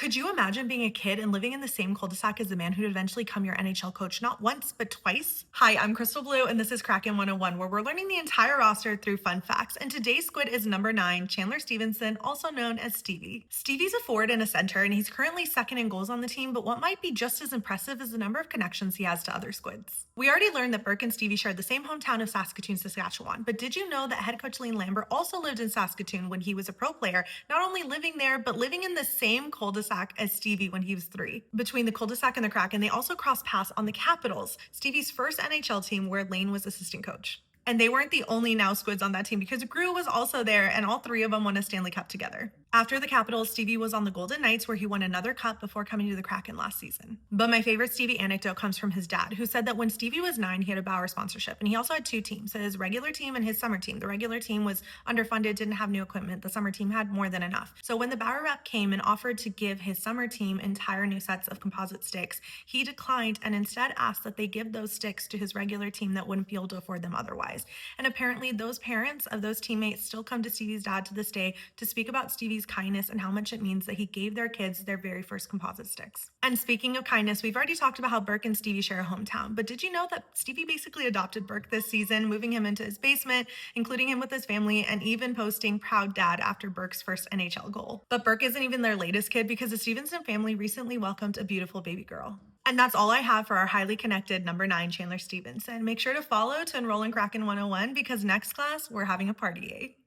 Could you imagine being a kid and living in the same cul-de-sac as the man who'd eventually become your NHL coach not once, but twice? Hi, I'm Crystal Blue, and this is Kraken 101, where we're learning the entire roster through fun facts. And today's squid is number 9, Chandler Stephenson, also known as Stevie. Stevie's a forward and a center, and he's currently second in goals on the team, but what might be just as impressive is the number of connections he has to other squids. We already learned that Burke and Stevie shared the same hometown of Saskatoon, Saskatchewan, but did you know that head coach Lane Lambert also lived in Saskatoon when he was a pro player, not only living there, but living in the same cul-de-sac as Stevie when he was 3. Between the cul-de-sac and the Kraken, they also crossed paths on the Capitals, Stevie's first NHL team where Lane was assistant coach. And they weren't the only now squids on that team because Gru was also there, and all 3 of them won a Stanley Cup together. After the Capitals, Stevie was on the Golden Knights where he won another cup before coming to the Kraken last season. But my favorite Stevie anecdote comes from his dad, who said that when Stevie was 9, he had a Bauer sponsorship, and he also had 2 teams, his regular team and his summer team. The regular team was underfunded, didn't have new equipment. The summer team had more than enough. So when the Bauer rep came and offered to give his summer team entire new sets of composite sticks, he declined and instead asked that they give those sticks to his regular team that wouldn't be able to afford them otherwise. And apparently those parents of those teammates still come to Stevie's dad to this day to speak about Stevie's kindness and how much it means that he gave their kids their very first composite sticks. And speaking of kindness, we've already talked about how Burke and Stevie share a hometown, but did you know that Stevie basically adopted Burke this season, moving him into his basement, including him with his family, and even posting proud dad after Burke's first NHL goal? But Burke isn't even their latest kid because the Stephenson family recently welcomed a beautiful baby girl. And that's all I have for our highly connected number 9, Chandler Stephenson. Make sure to follow to enroll in Kraken 101 because next class, we're having a party.